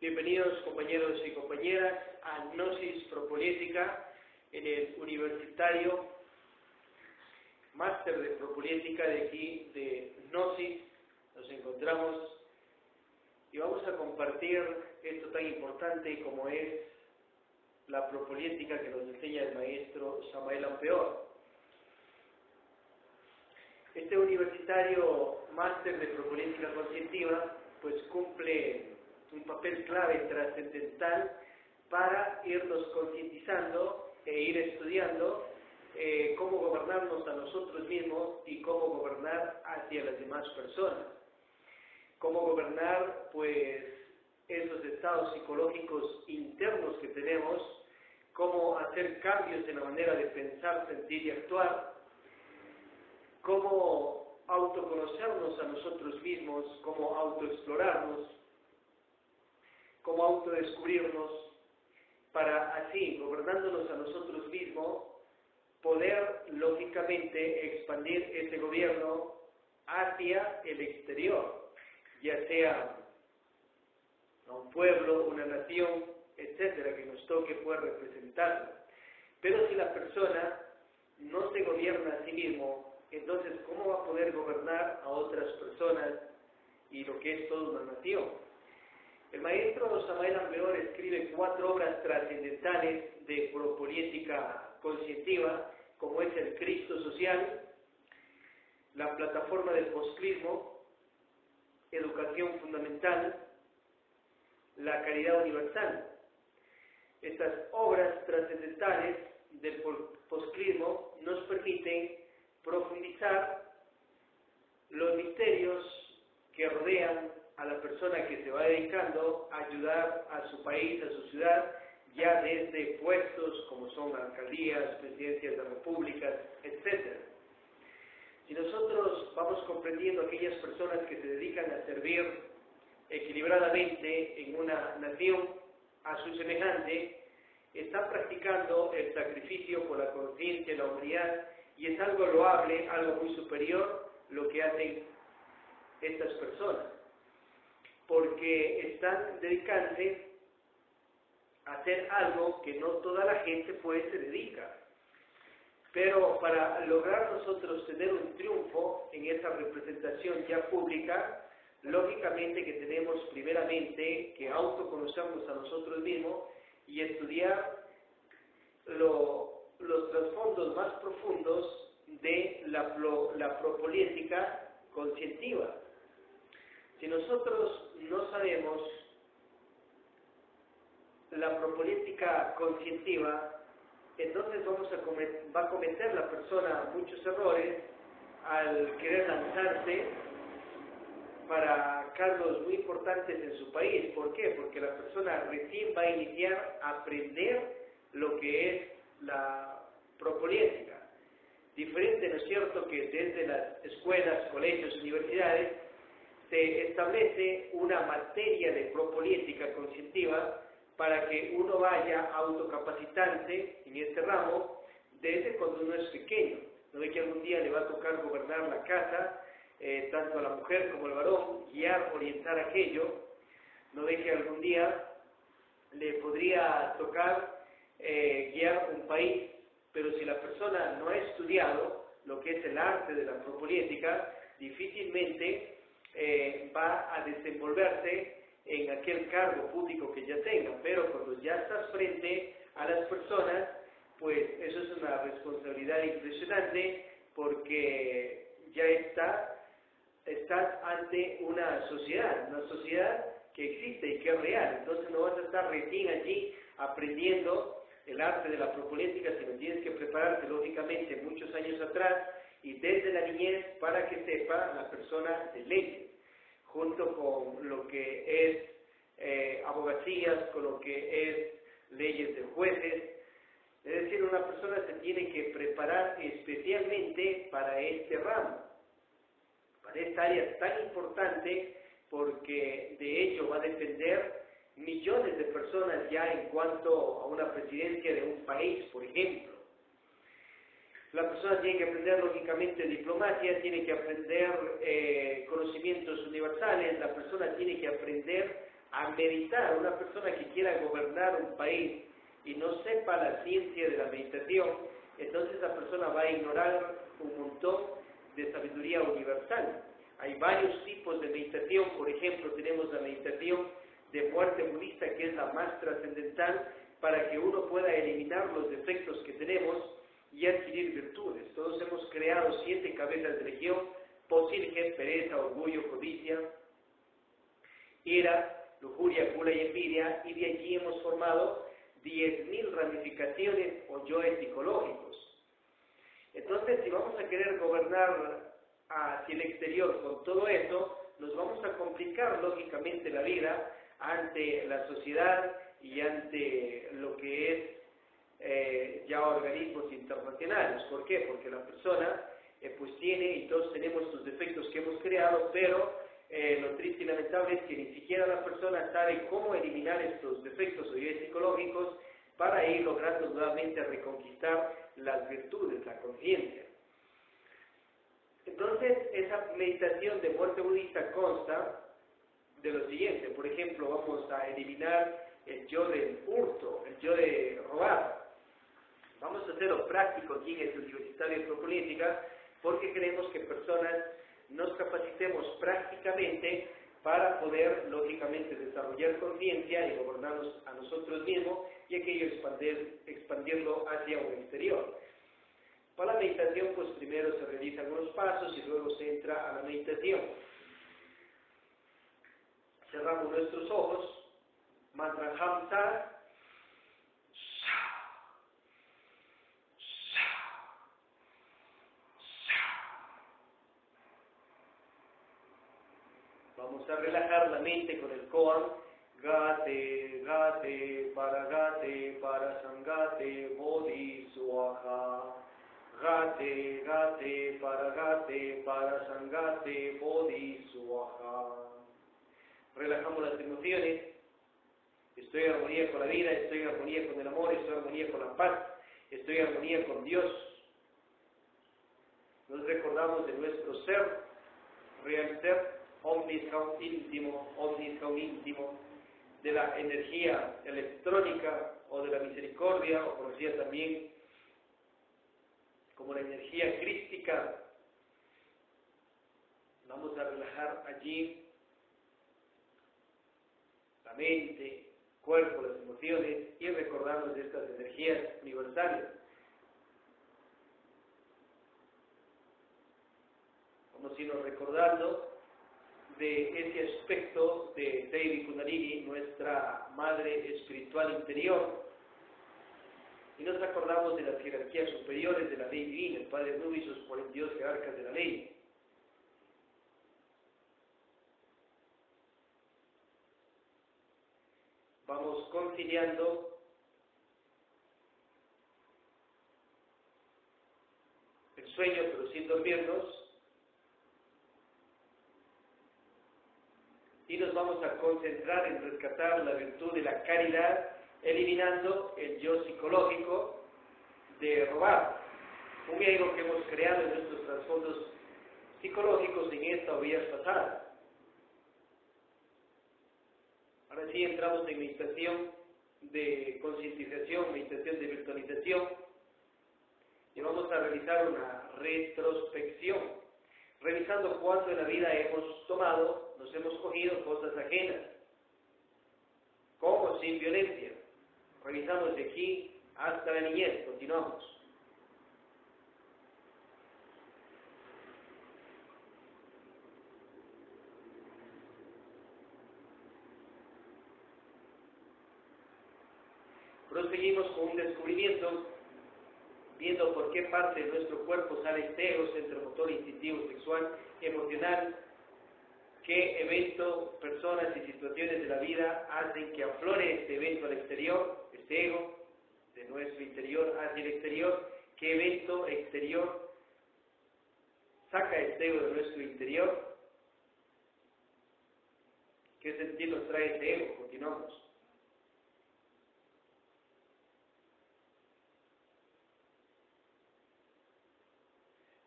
Bienvenidos compañeros y compañeras a Gnosis Propolítica en el Universitario Máster de Propolítica de aquí de Gnosis. Nos encontramos y vamos a compartir esto tan importante como es la propolítica que nos enseña el maestro Samael Ampeor. Este Universitario Máster de Propolítica Conscientiva pues cumple un papel clave trascendental para irnos concientizando e ir estudiando cómo gobernarnos a nosotros mismos y cómo gobernar hacia las demás personas. Cómo gobernar pues esos estados psicológicos internos que tenemos, cómo hacer cambios en la manera de pensar, sentir y actuar, cómo autoconocernos a nosotros mismos, cómo autoexplorarnos, cómo autodescubrirnos, para así, gobernándonos a nosotros mismos, poder lógicamente expandir ese gobierno hacia el exterior, ya sea un pueblo, una nación, etcétera, que nos toque poder representarla. Pero si la persona no se gobierna a sí mismo, entonces ¿cómo va a poder gobernar a otras personas y lo que es toda una nación? El maestro Samael Ampeor escribe 4 obras trascendentales de propolítica conscientiva, como es el Cristo Social, la plataforma del posclismo, educación fundamental, la caridad universal. Estas obras trascendentales del posclismo nos permiten profundizar los misterios que rodean a la persona que se va dedicando a ayudar a su país, a su ciudad, ya desde puestos como son alcaldías, presidencias de repúblicas, etc. Si nosotros vamos comprendiendo a aquellas personas que se dedican a servir equilibradamente en una nación a su semejante, están practicando el sacrificio por la conciencia y la humanidad, y es algo loable, algo muy superior lo que hacen estas personas, porque están dedicándose a hacer algo que no toda la gente pues se dedica. Pero para lograr nosotros tener un triunfo en esa representación ya pública, lógicamente que tenemos primeramente que autoconocernos a nosotros mismos y estudiar los trasfondos más profundos de la propolítica conscientiva. Si nosotros no sabemos la propolítica conscientiva, entonces va a cometer la persona muchos errores al querer lanzarse para cargos muy importantes en su país. ¿Por qué? Porque la persona recién va a iniciar a aprender lo que es la propolítica. Diferente, ¿no es cierto?, que desde las escuelas, colegios, universidades, se establece una materia de propolítica conscientiva para que uno vaya autocapacitándose en este ramo desde cuando uno es pequeño. No ve que algún día le va a tocar gobernar la casa, tanto a la mujer como al varón, guiar, orientar aquello. No ve que algún día le podría tocar guiar un país, pero si la persona no ha estudiado lo que es el arte de la propolítica, difícilmente va a desenvolverse en aquel cargo público que ya tenga. Pero cuando ya estás frente a las personas, pues eso es una responsabilidad impresionante, porque ya estás ante una sociedad que existe y que es real. Entonces no vas a estar recién allí aprendiendo el arte de la propolítica, sino tienes que prepararte lógicamente muchos años atrás y desde la niñez para que sepa la persona de leyes, junto con lo que es abogacías, con lo que es leyes de jueces. Es decir, una persona se tiene que preparar especialmente para este ramo, para esta área tan importante, porque de ello va a depender millones de personas ya en cuanto a una presidencia de un país, por ejemplo. La persona tiene que aprender lógicamente diplomacia, tiene que aprender conocimientos universales, la persona tiene que aprender a meditar. Una persona que quiera gobernar un país y no sepa la ciencia de la meditación, entonces esa persona va a ignorar un montón de sabiduría universal. Hay varios tipos de meditación. Por ejemplo, tenemos la meditación de muerte budista, que es la más trascendental para que uno pueda eliminar los defectos que tenemos y adquirir virtudes. Todos hemos creado 7 cabezas de legión: posilge, pereza, orgullo, codicia, ira, lujuria, gula y envidia, y de allí hemos formado 10.000 ramificaciones o yoes psicológicos. Entonces, si vamos a querer gobernar hacia el exterior con todo eso, nos vamos a complicar lógicamente la vida ante la sociedad y ante lo que es ya organismos internacionales. ¿Por qué? Porque la persona pues tiene, y todos tenemos sus defectos que hemos creado, pero lo triste y lamentable es que ni siquiera la persona sabe cómo eliminar estos defectos o yoes psicológicos para ir logrando nuevamente reconquistar las virtudes, la conciencia. Entonces, esa meditación de muerte budista consta de lo siguiente. Por ejemplo, vamos a eliminar el yo del hurto, el yo de robar. Vamos a hacerlo práctico aquí en el Universitario de Propolítica, porque queremos que personas nos capacitemos prácticamente para poder, lógicamente, desarrollar conciencia y gobernarnos a nosotros mismos y aquello expandirlo hacia un exterior. Para la meditación, pues primero se realizan algunos pasos y luego se entra a la meditación. Cerramos nuestros ojos, mantra Hamsa, vamos a relajar la mente con el koan. Gate, gate, para sangate, bodhi suaha. Gate, gate, para sangate, bodhi suaha. Relajamos las emociones. Estoy en armonía con la vida, estoy en armonía con el amor, estoy en armonía con la paz, estoy en armonía con Dios. Nos recordamos de nuestro ser, real ser, omnis caum íntimo, de la energía electrónica o de la misericordia, o conocida también como la energía crística. Vamos a relajar allí la mente, cuerpo, las emociones, y recordarnos de estas energías universales. Vamos a irnos recordando de ese aspecto de Devi Kundalini, nuestra madre espiritual interior, y nos acordamos de las jerarquías superiores de la ley divina, el Padre Nubis, por el Dios jerarcas de la ley. Vamos conciliando el sueño, pero sin dormirnos, y nos vamos a concentrar en rescatar la virtud de la caridad, eliminando el yo psicológico de robar, un ego que hemos creado en nuestros trasfondos psicológicos en esta o vías pasadas. Ahora sí entramos en meditación de concientización, meditación de virtualización, y vamos a realizar una retrospección, revisando cuánto en la vida hemos tomado, nos hemos cogido cosas ajenas, como sin violencia. Revisamos de aquí hasta la niñez, continuamos. Proseguimos con un descubrimiento, viendo por qué parte de nuestro cuerpo sale este ego, centro motor, instintivo, sexual, emocional, qué evento, personas y situaciones de la vida hacen que aflore este evento al exterior, este ego, de nuestro interior hacia el exterior, qué evento exterior saca este ego de nuestro interior, qué sentido nos trae este ego. Continuamos.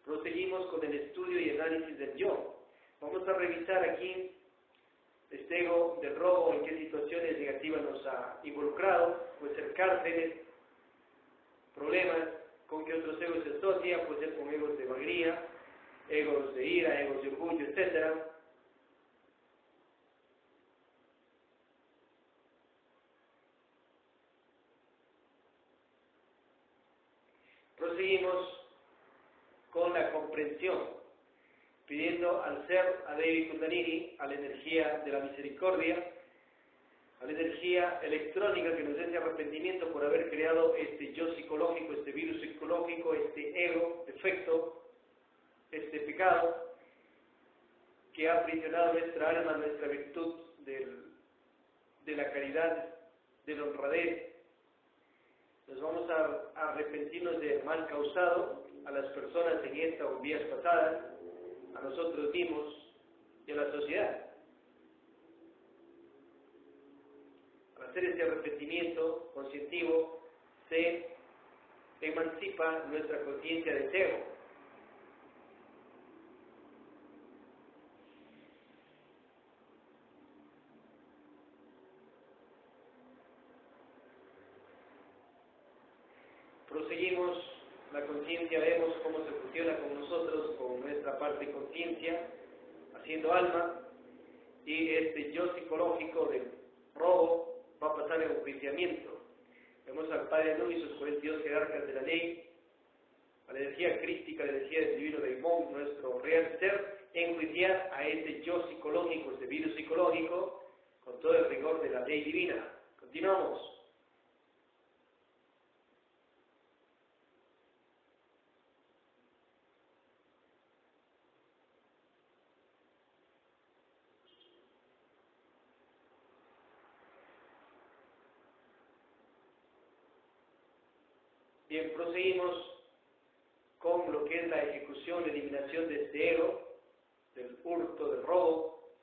Proseguimos con el estudio y análisis del yo. Vamos a revisar aquí Este ego del robo, ¿en qué situaciones negativas nos ha involucrado? Puede ser cárceles, problemas. ¿Con qué otros egos se asocia? Puede ser con egos de alegría, egos de ira, egos de orgullo, etc. Proseguimos con la comprensión, pidiendo al ser, a Devi Kundalini, a la energía de la misericordia, a la energía electrónica que nos dé ese arrepentimiento por haber creado este yo psicológico, este virus psicológico, este ego, defecto, este pecado, que ha aprisionado nuestra alma, nuestra virtud de la caridad, de la honradez. Nos vamos a arrepentirnos del mal causado a las personas en esta o días pasadas, a nosotros mismos y a la sociedad. Al hacer este arrepentimiento conscientivo, se emancipa nuestra conciencia de ego. Proseguimos la conciencia, vemos cómo se fusiona con nosotros, con nuestra parte conciencia, haciendo alma, y este yo psicológico del robo va a pasar el enjuiciamiento. Vemos al Padre Nu y sus 42 jerarcas de la ley, a la energía crística, la energía del divino Daimon, nuestro real ser, enjuiciar a este yo psicológico, este virus psicológico, con todo el rigor de la ley divina. Continuamos. Bien, proseguimos con lo que es la ejecución, eliminación de este ego, del hurto, del robo.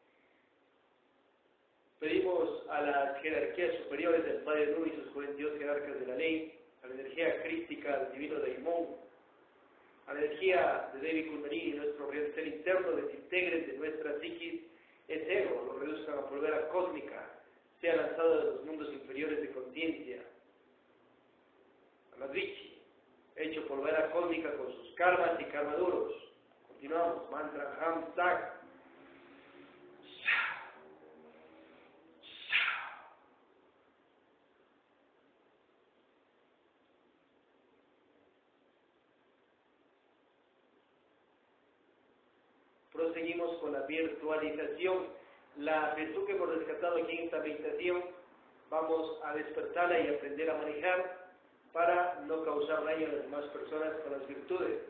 Pedimos a las jerarquías superiores del Padre Nu y sus 42 jerarcas de la ley, a la energía crística del divino Daimon, a la energía de Devi Kundalini, nuestro real ser interno, desintegren de nuestra psiquis ese ego, lo reduzcan a polvera cósmica, sea lanzado de los mundos inferiores de conciencia, a la Vichy, hecho polvera cósmica con sus karmas y karmaduros. Continuamos, mantra Ham Tak. Proseguimos con la virtualización, la virtud que hemos rescatado aquí en esta meditación, vamos a despertarla y aprender a manejar para no causar daño a las demás personas con las virtudes.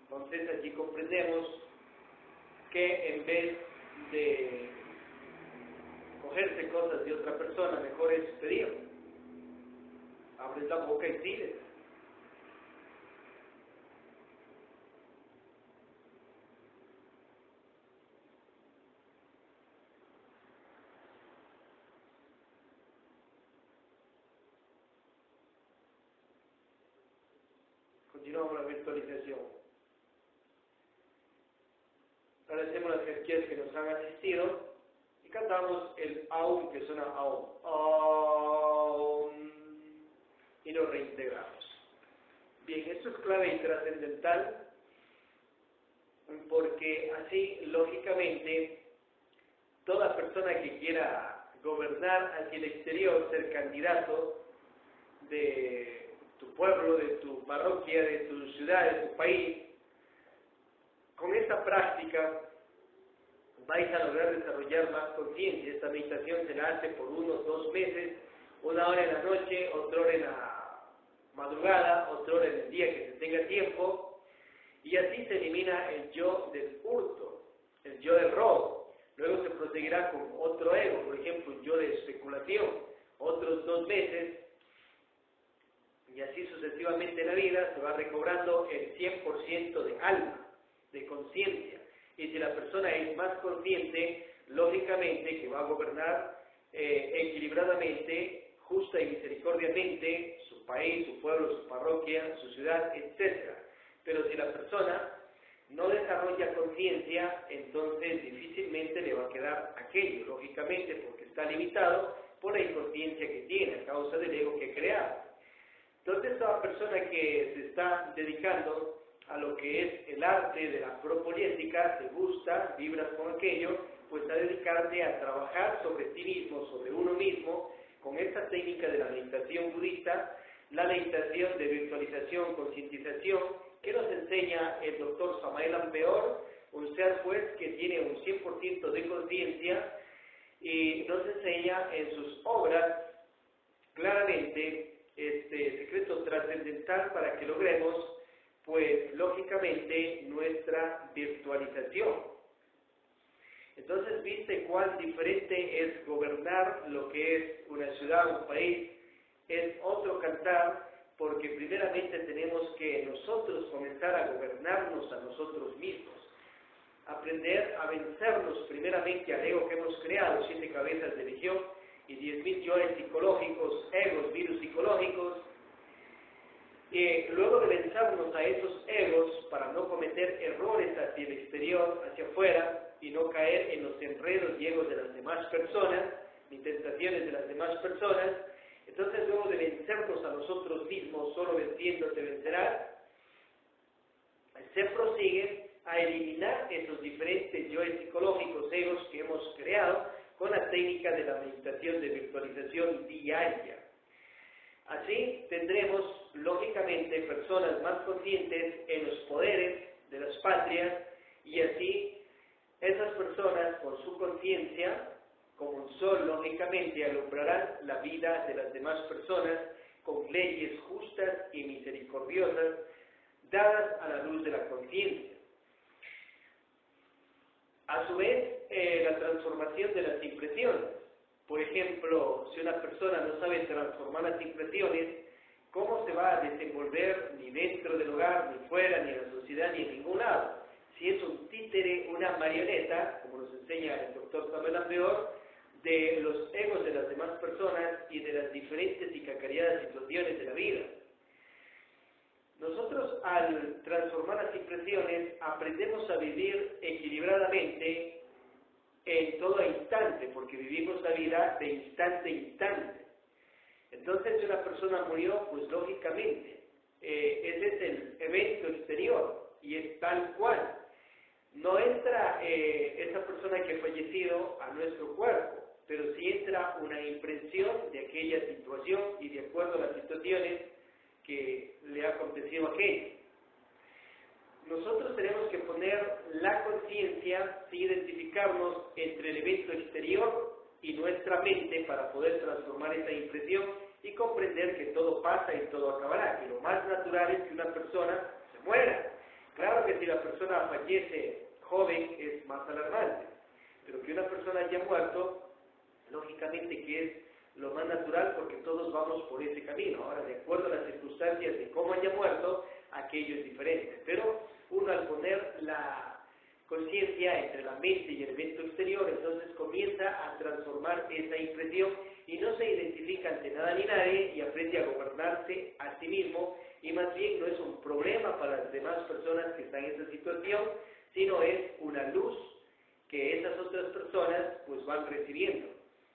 Entonces allí comprendemos que en vez de cogerse cosas de otra persona, mejor es pedir. Abres la boca y pides. Continuamos con la virtualización. Agradecemos las energías que nos han asistido y cantamos el Aum, que suena Aum. Aum. Y nos reintegramos. Bien, esto es clave y trascendental porque así, lógicamente, toda persona que quiera gobernar hacia el exterior, ser candidato de tu pueblo, de tu parroquia, de tu ciudad, de tu país, con esta práctica vais a lograr desarrollar más conciencia. Esta meditación se la hace por 1 o 2 meses, 1 hora en la noche, otra hora en la madrugada, otra hora en el día que se tenga tiempo, y así se elimina el yo del hurto, el yo del robo. Luego se proseguirá con otro ego, por ejemplo, un yo de especulación, otros 2 meses, y así sucesivamente en la vida se va recobrando el 100% de alma, de conciencia. Y si la persona es más consciente, lógicamente que va a gobernar equilibradamente, justa y misericordiamente su país, su pueblo, su parroquia, su ciudad, etc. Pero si la persona no desarrolla conciencia, entonces difícilmente le va a quedar aquello, lógicamente, porque está limitado por la inconsciencia que tiene, a causa del ego que ha creado. Entonces, toda persona que se está dedicando a lo que es el arte de la propoliética, te gusta, vibras con aquello, pues a dedicarse a trabajar sobre ti mismo, sobre uno mismo, con esta técnica de la meditación budista, la meditación de virtualización, concientización, que nos enseña el doctor Samael Aun Weor, un ser pues que tiene un 100% de conciencia, y nos enseña en sus obras claramente este secreto trascendental para que logremos, pues lógicamente, nuestra virtualización. Entonces, ¿viste cuán diferente es gobernar lo que es una ciudad, un país? Es otro cantar, porque primeramente tenemos que nosotros comenzar a gobernarnos a nosotros mismos. Aprender a vencernos primeramente al ego que hemos creado, 7 cabezas de legión y 10.000 yoes psicológicos, egos, virus psicológicos. Luego de vencernos a esos egos para no cometer errores hacia el exterior, hacia afuera, y no caer en los enredos y egos de las demás personas, ni tentaciones de las demás personas, entonces luego de vencernos a nosotros mismos, solo venciendo te vencerás, se prosigue a eliminar esos diferentes yoes psicológicos, egos que hemos creado con la técnica de la meditación de virtualización diaria. Así tendremos, lógicamente, personas más conscientes en los poderes de las patrias, y así esas personas, con su conciencia, como un sol, lógicamente, alumbrarán la vida de las demás personas con leyes justas y misericordiosas, dadas a la luz de la conciencia. A su vez, la transformación de las impresiones. Por ejemplo, si una persona no sabe transformar las impresiones, ¿cómo se va a desenvolver ni dentro del hogar, ni fuera, ni en la sociedad, ni en ningún lado? Si es un títere, una marioneta, como nos enseña el doctor Samael Aun Weor, de los egos de las demás personas y de las diferentes y cacareadas situaciones de la vida. Nosotros, al transformar las impresiones, aprendemos a vivir equilibradamente en todo instante, porque vivimos la vida de instante a instante. Entonces, si una persona murió, pues lógicamente, ese es el evento exterior, y es tal cual. No entra esa persona que ha fallecido a nuestro cuerpo, pero sí entra una impresión de aquella situación y de acuerdo a las situaciones que le ha acontecido a aquello. Nosotros tenemos que poner la conciencia, identificarnos entre el evento exterior y nuestra mente para poder transformar esa impresión y comprender que todo pasa y todo acabará, que lo más natural es que una persona se muera. Claro que si la persona fallece joven es más alarmante, pero que una persona haya muerto, lógicamente que es lo más natural porque todos vamos por ese camino. Ahora, de acuerdo a las circunstancias de cómo haya muerto, aquello es diferente. Pero uno al poner la conciencia entre la mente y el evento exterior, entonces comienza a transformar esa impresión y no se identifica ante nada ni nadie y aprende a gobernarse a sí mismo, y más bien no es un problema para las demás personas que están en esa situación, sino es una luz que esas otras personas pues van recibiendo.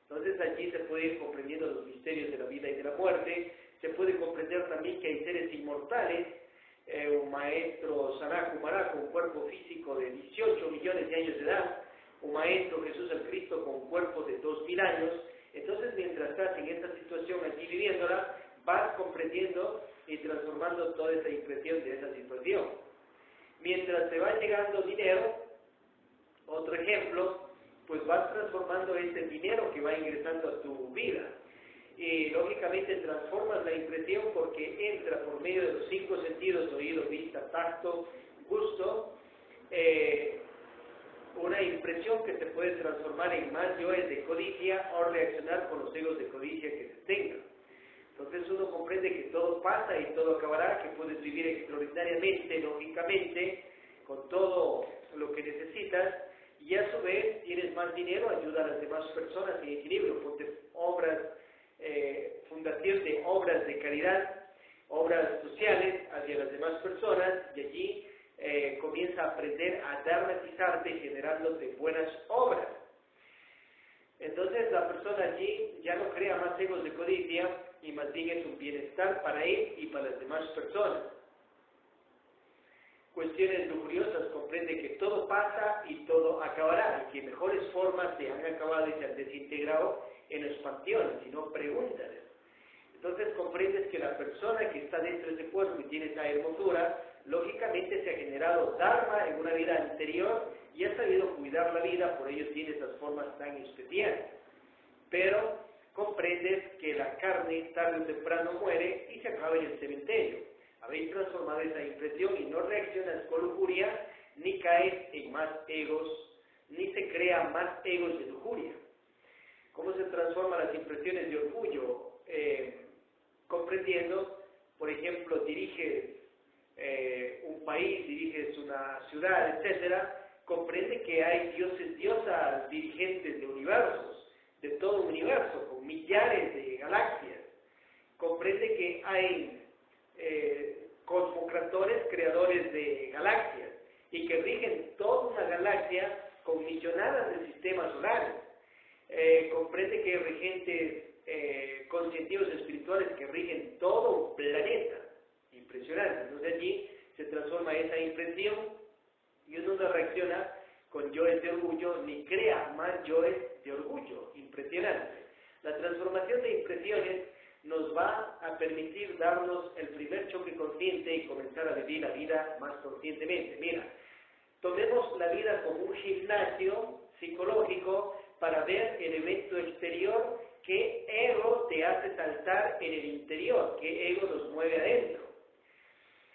Entonces allí se puede ir comprendiendo los misterios de la vida y de la muerte, se puede comprender también que hay seres inmortales, un maestro Sanako Maraco, un cuerpo físico de 18 millones de años de edad, un maestro Jesús el Cristo con un cuerpo de 2000 años. Entonces, mientras estás en esta situación allí viviéndola, vas comprendiendo y transformando toda esa impresión de esa situación. Mientras te va llegando dinero, otro ejemplo, pues vas transformando ese dinero que va ingresando a tu vida. Y lógicamente transformas la impresión porque entra por medio de los 5 sentidos, oído, vista, tacto, gusto, una impresión que se puede transformar en más yoes de codicia o reaccionar con los egos de codicia que se tengan. Entonces uno comprende que todo pasa y todo acabará, que puedes vivir extraordinariamente, lógicamente, con todo lo que necesitas, y a su vez tienes más dinero, ayuda a las demás personas en equilibrio, ponte obras, fundación de obras de caridad, obras sociales hacia las demás personas, y allí comienza a aprender a dramatizarte generándote buenas obras. Entonces la persona allí ya no crea más egos de codicia y más bien es un bienestar para él y para las demás personas. Cuestiones lujuriosas, comprende que todo pasa y todo acabará, y que mejores formas se han acabado y se han desintegrado en los panteones, y no pregúntales. Entonces comprendes que la persona que está dentro de ese cuerpo y tiene esa hermosura, lógicamente se ha generado dharma en una vida anterior y ha sabido cuidar la vida, por ello tiene esas formas tan especiales. Pero comprendes que la carne tarde o temprano muere y se acaba en el cementerio. Habéis transformado esa impresión y no reaccionas con lujuria, ni caes en más egos, ni se crea más egos de lujuria. ¿Cómo se transforman las impresiones de orgullo? Comprendiendo, por ejemplo, diriges un país, diriges una ciudad, etcétera, comprende que hay dioses, diosas, dirigentes de universos, de todo un universo, con millares de galaxias. Comprende que hay cosmocratores, creadores de galaxias, y que rigen toda una galaxia con millonadas de sistemas solares. Comprende que hay regentes conscientivos espirituales que rigen todo un planeta. Impresionante. Entonces allí se transforma esa impresión y uno no reacciona con yoes de orgullo ni crea más yoes de orgullo. Impresionante. La transformación de impresiones nos va a permitir darnos el primer choque consciente y comenzar a vivir la vida más conscientemente. Mira, tomemos la vida como un gimnasio psicológico para ver el evento exterior, qué ego te hace saltar en el interior, qué ego nos mueve adentro.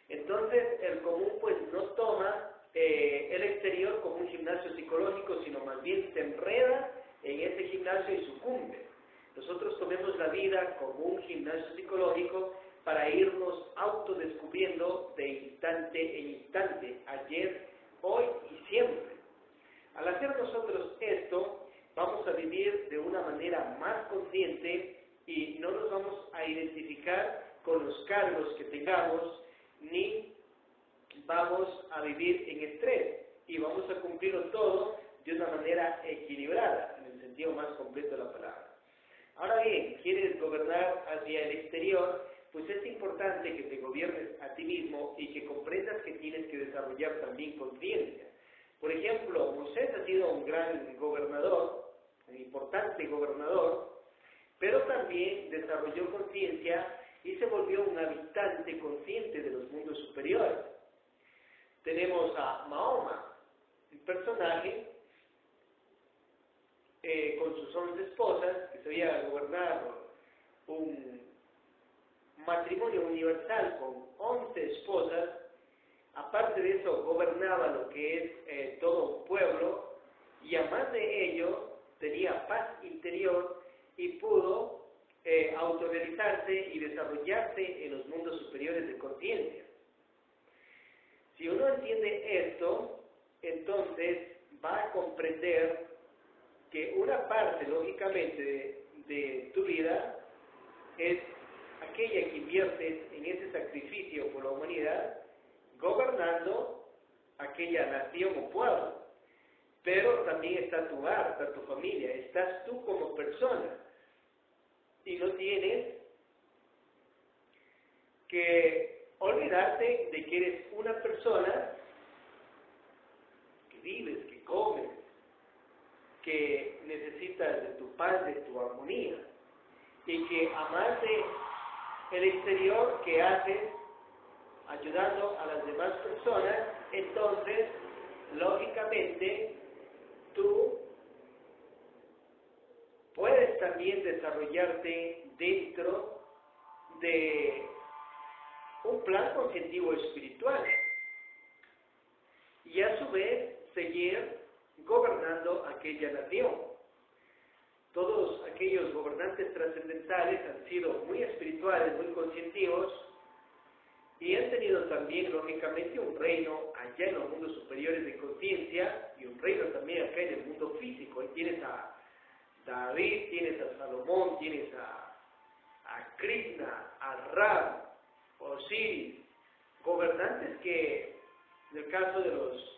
Entonces el común pues no toma el exterior como un gimnasio psicológico, sino más bien se enreda en ese gimnasio y sucumbe. Nosotros tomemos la vida como un gimnasio psicológico para irnos autodescubriendo de instante en instante, ayer, hoy y siempre. Al hacer nosotros esto, vamos a vivir de una manera más consciente y no nos vamos a identificar con los cargos que tengamos, ni vamos a vivir en estrés y vamos a cumplirlo todo de una manera equilibrada, en el sentido más completo de la palabra. Ahora bien, quieres gobernar hacia el exterior, pues es importante que te gobiernes a ti mismo y que comprendas que tienes que desarrollar también conciencia. Por ejemplo, Moisés ha sido un gran gobernador, un importante gobernador, pero también desarrolló conciencia y se volvió un habitante consciente de los mundos superiores. Tenemos a Mahoma, un personaje con sus 11 esposas, que sabía gobernar un matrimonio universal con 11 esposas. Aparte de eso, gobernaba lo que es todo un pueblo, y además de ello, tenía paz interior y pudo autorrealizarse y desarrollarse en los mundos superiores de conciencia. Si uno entiende esto, entonces va a comprender que una parte, lógicamente, de tu vida es aquella que inviertes en ese sacrificio por la humanidad, gobernando aquella nación o pueblo. Pero también está tu hogar, está tu familia, estás tú como persona. Y no tienes que olvidarte de que eres una persona que vives, que comes, que necesitas de tu paz, de tu armonía. Y que además de el exterior que haces ayudando a las demás personas, entonces, lógicamente, tú puedes también desarrollarte dentro de un plan conscientivo espiritual y a su vez seguir gobernando aquella nación. Todos aquellos gobernantes trascendentales han sido muy espirituales, muy conscientivos, y han tenido también, lógicamente, un reino allá en los mundos superiores de conciencia y un reino también acá en el mundo físico. Ahí tienes a David, tienes a Salomón, tienes a Krishna, a Ram, Osiris, gobernantes que, en el caso de Horus,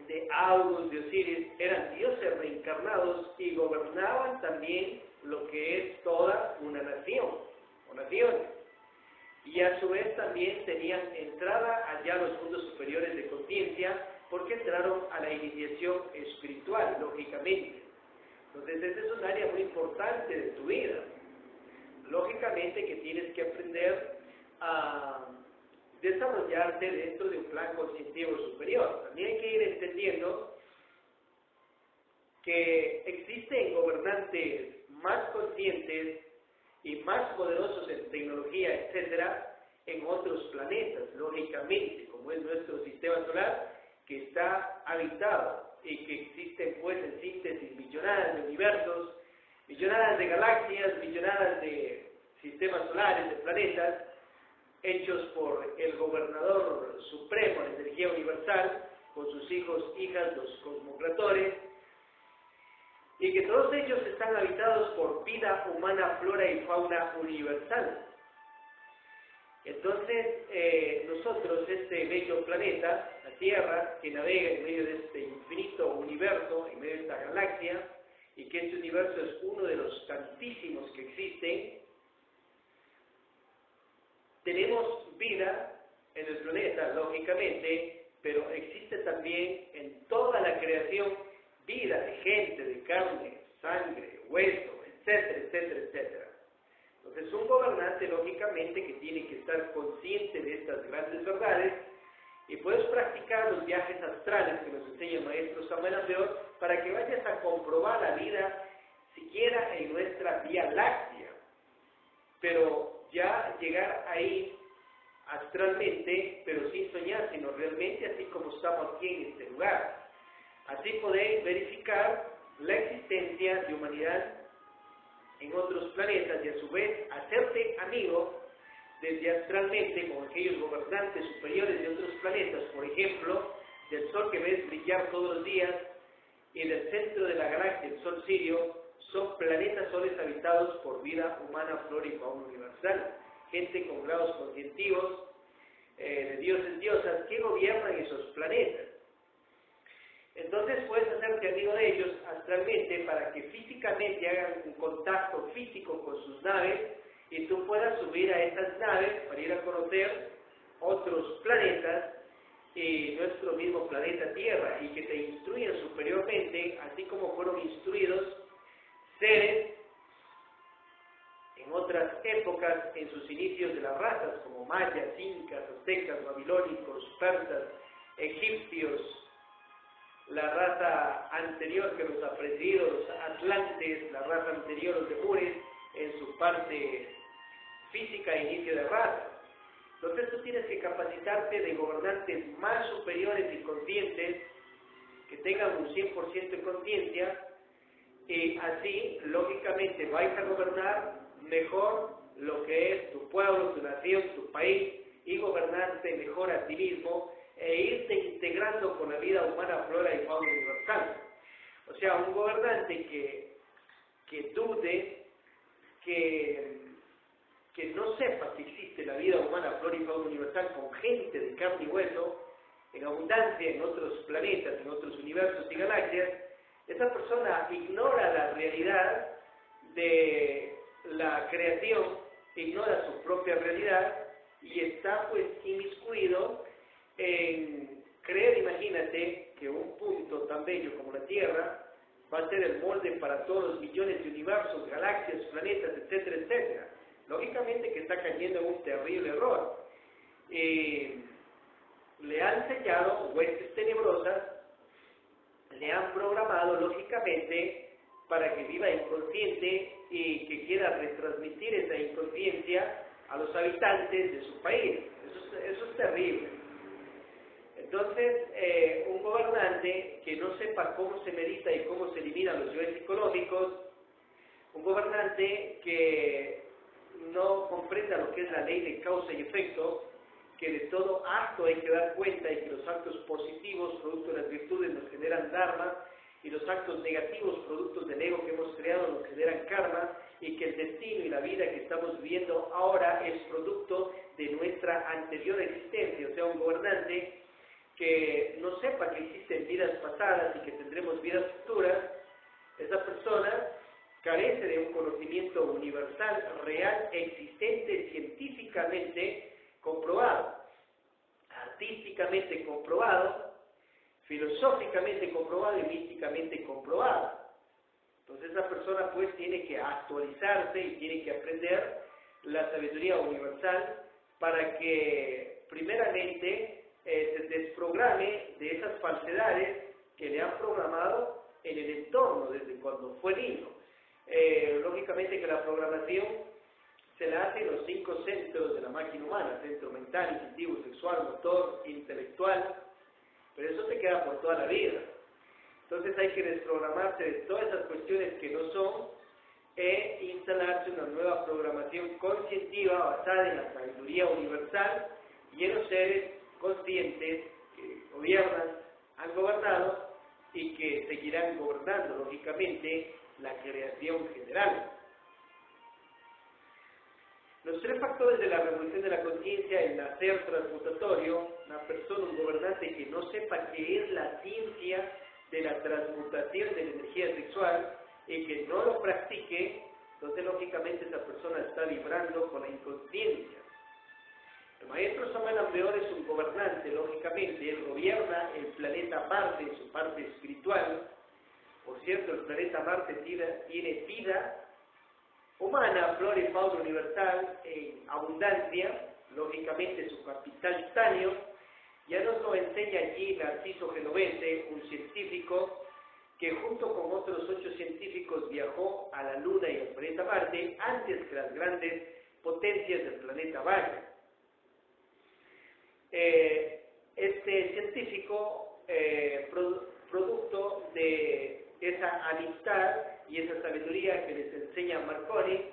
de Osiris, eran dioses reencarnados y gobernaban también lo que es toda una nación, o naciones. Y a su vez también tenían entrada allá a los mundos superiores de conciencia, porque entraron a la iniciación espiritual, lógicamente. Entonces, ese es un área muy importante de tu vida. Lógicamente que tienes que aprender a desarrollarte dentro de un plan conscientivo superior. También hay que ir entendiendo que existen gobernantes más conscientes y más poderosos en tecnología, etcétera, en otros planetas, lógicamente, como es nuestro sistema solar, que está habitado y que existen, pues, en síntesis, millonadas de universos, millonadas de galaxias, millonadas de sistemas solares, de planetas, hechos por el gobernador supremo de energía universal, con sus hijos, hijas, los cosmocratores, y que todos ellos están habitados por vida humana, flora y fauna universal. Entonces, nosotros, este bello planeta, la Tierra, que navega en medio de este infinito universo, en medio de esta galaxia, y que este universo es uno de los tantísimos que existen, tenemos vida en el planeta, lógicamente, pero existe también en toda la creación vida de gente, de carne, sangre, hueso, etcétera, etcétera, etcétera. Entonces, un gobernante, lógicamente, que tiene que estar consciente de estas grandes verdades, y puedes practicar los viajes astrales que nos enseña el maestro Samuel Apeor, para que vayas a comprobar la vida siquiera en nuestra Vía Láctea. Pero ya llegar ahí astralmente, pero sin soñar, sino realmente así como estamos aquí en este lugar. Así podéis verificar la existencia de humanidad en otros planetas y a su vez hacerte amigo desde astralmente con aquellos gobernantes superiores de otros planetas, por ejemplo, del Sol que ves brillar todos los días y del centro de la galaxia, el Sol Sirio, son planetas soles habitados por vida humana, flora y fauna universal, gente con grados conscientivos de dioses, diosas, que gobiernan esos planetas. Entonces puedes hacerte amigo de ellos astralmente para que físicamente hagan un contacto físico con sus naves y tú puedas subir a esas naves para ir a conocer otros planetas y nuestro mismo planeta Tierra, y que te instruyan superiormente, así como fueron instruidos seres en otras épocas en sus inicios de las razas, como mayas, incas, aztecas, babilónicos, persas, egipcios, la raza anterior que los ha precedido, los atlantes, la raza anterior, los lemures, en su parte física e inicio de raza. Entonces tú tienes que capacitarte de gobernantes más superiores y conscientes, que tengan un 100% de conciencia, y así, lógicamente, vais a gobernar mejor lo que es tu pueblo, tu nación, tu país, y gobernarte mejor a ti mismo, e irte integrando con la vida humana, flora y fauna universal. O sea, un gobernante que dude, que no sepa que existe la vida humana, flora y fauna universal con gente de carne y hueso, en abundancia en otros planetas, en otros universos y galaxias, esa persona ignora la realidad de la creación, ignora su propia realidad y está pues inmiscuido en creer, imagínate, que un punto tan bello como la Tierra va a ser el molde para todos los millones de universos, galaxias, planetas, etcétera, etcétera. Lógicamente que está cayendo en un terrible error. Le han sellado huestes tenebrosas, le han programado lógicamente para que viva inconsciente y que quiera retransmitir esa inconsciencia a los habitantes de su país. Eso es terrible. Entonces, un gobernante que no sepa cómo se medita y cómo se eliminan los yoes psicológicos, un gobernante que no comprenda lo que es la ley de causa y efecto, que de todo acto hay que dar cuenta y que los actos positivos, producto de las virtudes, nos generan dharma, y los actos negativos productos del ego que hemos creado nos generan karma y que el destino y la vida que estamos viviendo ahora es producto de nuestra anterior existencia, o sea, un gobernante que no sepa que existen vidas pasadas y que tendremos vidas futuras, esa persona carece de un conocimiento universal, real, existente, científicamente comprobado, artísticamente comprobado, filosóficamente comprobado y místicamente comprobado. Entonces esa persona pues tiene que actualizarse y tiene que aprender la sabiduría universal para que primeramente se desprograme de esas falsedades que le han programado en el entorno desde cuando fue niño. Lógicamente que la programación se la hace en los 5 centros de la máquina humana: centro mental, instintivo, sexual, motor, intelectual, pero eso te queda por toda la vida. Entonces hay que desprogramarse de todas esas cuestiones que no son e instalarse una nueva programación conscientiva basada en la sabiduría universal y en los seres conscientes que gobiernan, han gobernado y que seguirán gobernando, lógicamente, la creación general. Los 3 factores de la revolución de la conciencia: el nacer transmutatorio, una persona, un gobernante que no sepa qué es la ciencia de la transmutación de la energía sexual y que no lo practique, entonces lógicamente esa persona está vibrando con la inconsciencia. El maestro Samael Aun Weor es un gobernante, lógicamente, él gobierna el planeta Marte en su parte espiritual. Por cierto, el planeta Marte tiene vida humana, flora y fauna universal en abundancia, lógicamente su capital titanio. Ya nos lo enseña allí Narciso Genovese, un científico que junto con otros 8 científicos viajó a la Luna y al planeta Marte antes que las grandes potencias del planeta Marte. Este científico, producto de esa amistad y esa sabiduría que les enseña Marconi,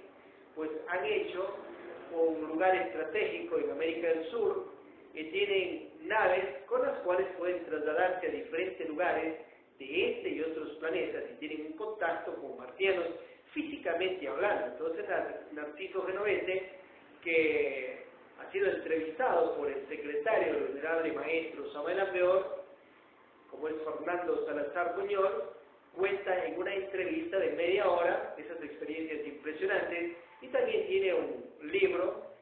pues han hecho un lugar estratégico en América del Sur y tienen naves con las cuales pueden trasladarse a diferentes lugares de este y otros planetas y tienen un contacto con marcianos físicamente hablando. Entonces Narciso Genovese, que ha sido entrevistado por el secretario del venerable maestro Samael Aun Weor, como es Fernando Salazar Buñol, cuenta en una entrevista de media hora esas experiencias impresionantes y también tiene un libro,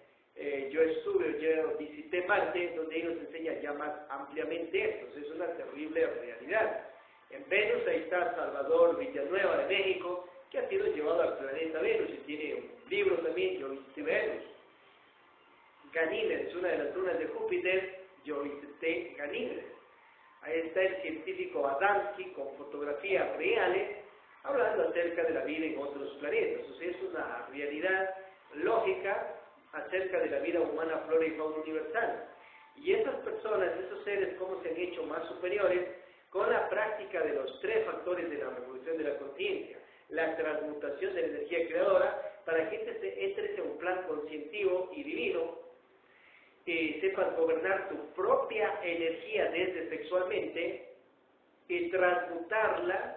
yo visité Marte, donde ellos enseñan ya más ampliamente esto. Es una terrible realidad. En Venus ahí está Salvador Villanueva de México, que ha sido llevado al planeta Venus y tiene un libro también, Yo visité Venus. Ganímedes, una de las lunas de Júpiter, yo visité Ganímedes. Ahí está el científico Adamski con fotografías reales, hablando acerca de la vida en otros planetas. O sea, es una realidad lógica acerca de la vida humana, flora y fauna universal. Y esas personas, esos seres, cómo se han hecho más superiores con la práctica de los 3 factores de la revolución de la conciencia: la transmutación de la energía creadora, para que entre en un plan conscientivo y divino, que sepas gobernar tu propia energía desde sexualmente y transmutarla,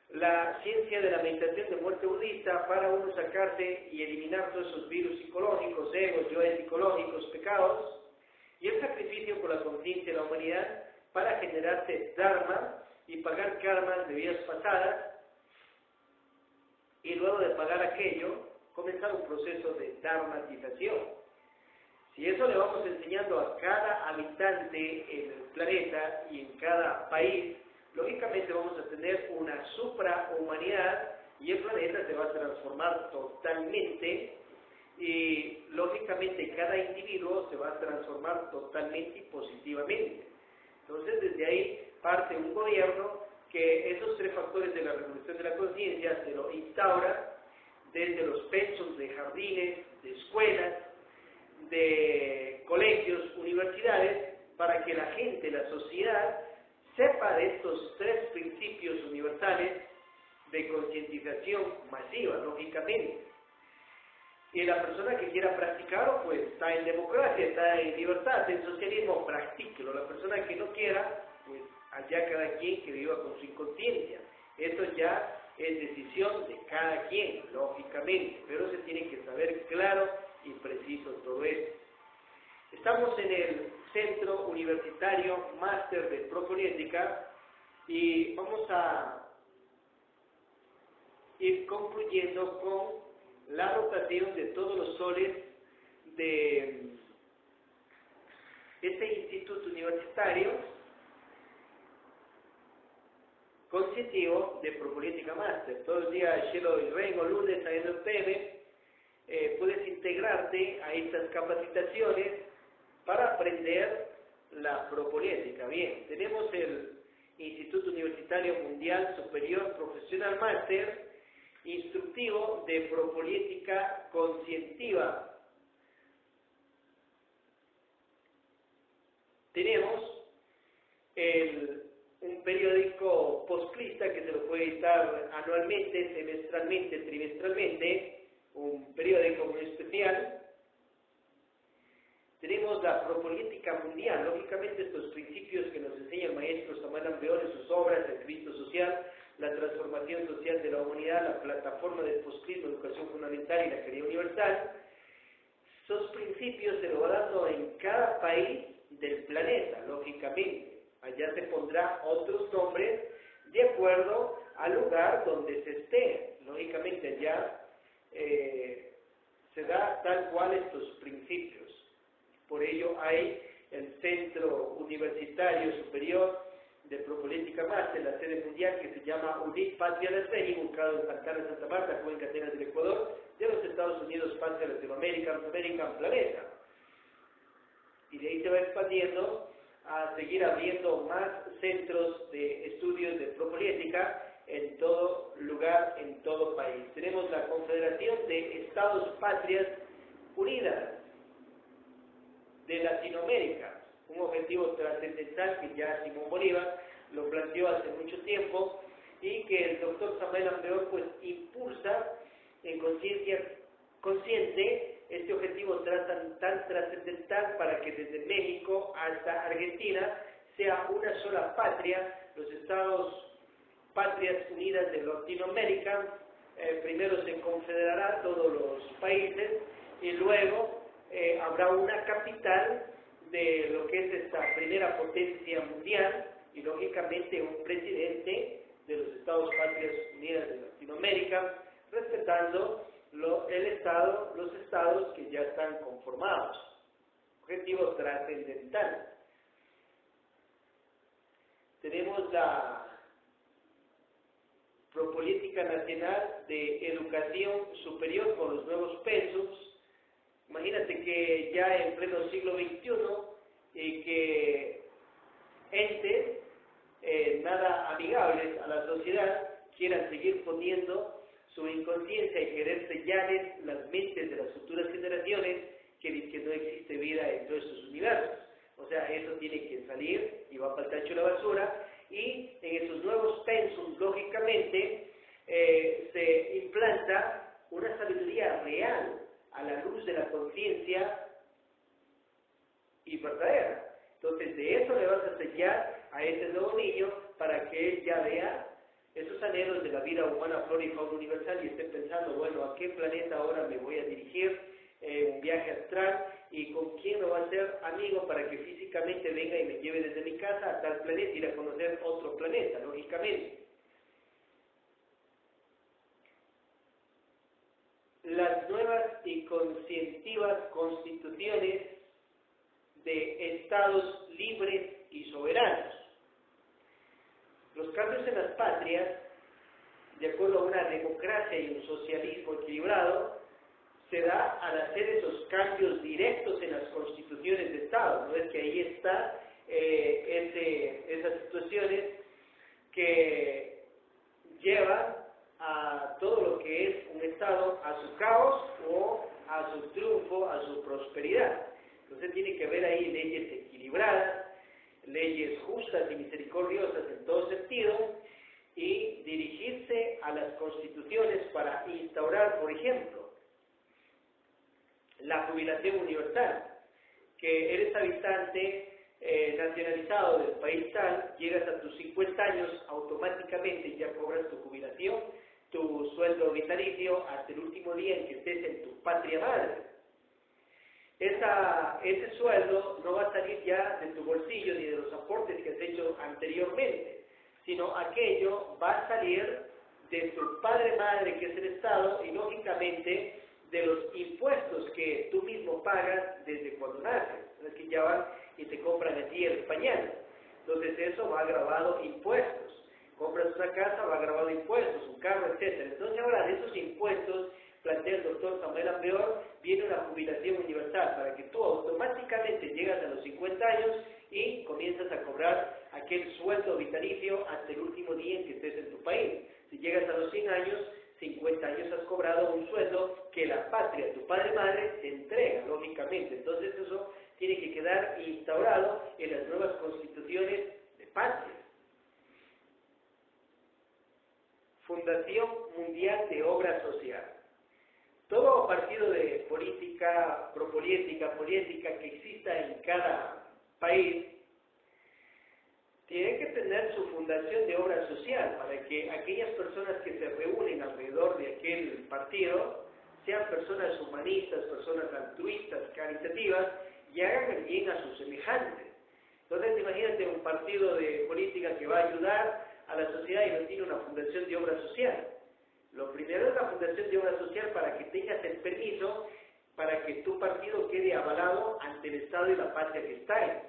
la ciencia de la meditación de muerte budista, para uno sacarse y eliminar todos esos virus psicológicos, egos, yoes psicológicos, pecados, y el sacrificio por la conciencia de la humanidad para generarse dharma y pagar karmas de vidas pasadas, y luego de pagar aquello, comenzar un proceso de dharmatización. Si eso le vamos enseñando a cada habitante en el planeta y en cada país, lógicamente vamos a tener una suprahumanidad y el planeta se va a transformar totalmente y lógicamente cada individuo se va a transformar totalmente y positivamente. Entonces desde ahí parte un gobierno que esos 3 factores de la revolución de la conciencia se lo instaura desde los pensos de jardines, de escuelas, de colegios, universidades, para que la gente, la sociedad, sepa de estos 3 principios universales de concientización masiva, lógicamente. Y la persona que quiera practicarlo, pues está en democracia, está en libertad, en socialismo, practíquelo. La persona que no quiera, pues allá cada quien que viva con su inconsciencia. Eso ya es decisión de cada quien, lógicamente, pero se tiene que saber claro y preciso todo esto. Estamos en el Centro Universitario Máster de Propolítica y vamos a ir concluyendo con la rotación de todos los soles de este instituto universitario consecutivo de Propolítica Máster. Todos los días, cielo y reino, lunes, a las PM, puedes integrarte a estas capacitaciones para aprender la propolítica. Bien, tenemos el Instituto Universitario Mundial Superior Profesional Máster, instructivo de propolítica conscientiva. Tenemos un periódico postclista que se lo puede editar anualmente, semestralmente, trimestralmente, un periódico muy especial. Tenemos la propolítica mundial, lógicamente estos principios que nos enseña el maestro Samuel Ambeor en sus obras, el Cristo social, la transformación social de la humanidad, la plataforma del postcrismo, educación fundamental y la caridad universal. Esos principios se lo va dando en cada país del planeta, lógicamente. Allá se pondrá otros nombres de acuerdo al lugar donde se esté. Lógicamente allá se da tal cual estos principios. Por ello hay el Centro Universitario Superior de Propolítica Máster, la sede mundial que se llama UNIC Patria del Rey, ubicado en Santana, Santa Marta, Cuenca, Atenas del Ecuador, de los Estados Unidos, Patria Latinoamérica, América, planeta. Y de ahí se va expandiendo a seguir abriendo más centros de estudios de propolítica en todo lugar, en todo país. Tenemos la Confederación de Estados Patrias Unidas de Latinoamérica, un objetivo trascendental que ya Simón Bolívar lo planteó hace mucho tiempo y que el doctor Samuel Ambeor pues impulsa en conciencia consciente este objetivo tan trascendental para que desde México hasta Argentina sea una sola patria, los Estados Patrias Unidas de Latinoamérica. Primero se confederará todos los países y luego habrá una capital de lo que es esta primera potencia mundial y lógicamente un presidente de los Estados Patrias Unidas de Latinoamérica, respetando los estados que ya están conformados. Objetivo trascendental. Tenemos la Propolítica Nacional de Educación Superior con los nuevos pensos. Imagínate que ya en pleno siglo XXI y que entes nada amigables a la sociedad quieran seguir poniendo su inconsciencia y querer sellarles las mentes de las futuras generaciones que dicen que no existe vida en todos estos universos. O sea, eso tiene que salir y va para el tacho de la basura, y en esos nuevos pensums, lógicamente, se implanta una sabiduría real a la luz de la conciencia y verdadera. Entonces, de eso le vas a sellar a ese nuevo niño para que él ya vea esos anhelos de la vida humana, flora y fauna universal y esté pensando, bueno, ¿a qué planeta ahora me voy a dirigir? Un viaje astral, y con quién me va a ser amigo para que físicamente venga y me lleve desde mi casa a tal planeta y ir a conocer otro planeta, lógicamente. Las nuevas y conscientivas constituciones de estados libres y soberanos. Los cambios en las patrias, de acuerdo a una democracia y un socialismo equilibrado, se da al hacer esos cambios directos en las constituciones de Estado. ¿No es que ahí está esas situaciones que llevan a todo lo que es un Estado a su caos o a su triunfo, a su prosperidad? Entonces tiene que haber ahí leyes equilibradas, leyes justas y misericordiosas en todo sentido, y dirigirse a las constituciones para instaurar, por ejemplo, la jubilación universal, que eres habitante nacionalizado del país tal, llegas a tus 50 años, automáticamente ya cobras tu jubilación, tu sueldo vitalicio hasta el último día en que estés en tu patria madre. Ese sueldo no va a salir ya de tu bolsillo ni de los aportes que has hecho anteriormente, sino aquello va a salir de tu padre madre, que es el Estado, y lógicamente de los impuestos que tú mismo pagas desde cuando naces. Es que ya van y te compran a ti el pañal. Entonces eso va grabado impuestos. Compras una casa, va grabado impuestos, un carro, etc. Entonces ahora de esos impuestos, plantea el doctor Samuel Ambeor, viene una jubilación universal para que tú automáticamente llegas a los 50 años y comienzas a cobrar aquel sueldo vitalicio hasta el último día en que estés en tu país. Si llegas a los 100 años, 50 años has cobrado un sueldo que la patria, tu padre-madre, te entrega, lógicamente. Entonces eso tiene que quedar instaurado en las nuevas constituciones de patria. Fundación Mundial de Obra Social. Todo partido de política, política que exista en cada país, tiene que tener su fundación de obra social para que aquellas personas que se reúnen alrededor de aquel partido sean personas humanistas, personas altruistas, caritativas y hagan el bien a sus semejantes. Entonces imagínate un partido de política que va a ayudar a la sociedad y no tiene una fundación de obra social. Lo primero es la fundación de obra social para que tengas el permiso para que tu partido quede avalado ante el Estado y la patria que está en.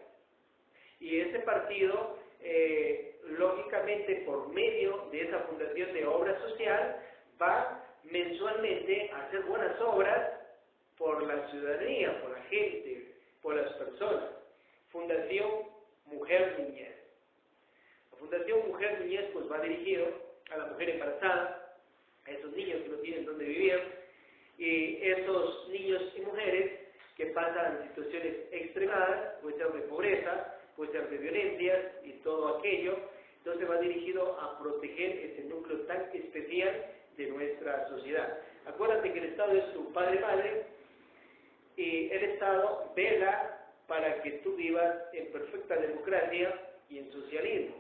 Y ese partido, lógicamente, por medio de esa fundación de obra social, va mensualmente a hacer buenas obras por la ciudadanía, por la gente, por las personas. Fundación Mujer Niñez. La Fundación Mujer Niñez pues va dirigido a la mujer embarazada, a esos niños que no tienen dónde vivir, y esos niños y mujeres que pasan situaciones extremadas, puede ser de pobreza, puede ser de violencias y todo aquello. Entonces va dirigido a proteger ese núcleo tan especial de nuestra sociedad. Acuérdate que el Estado es tu padre-madre y el Estado vela para que tú vivas en perfecta democracia y en socialismo.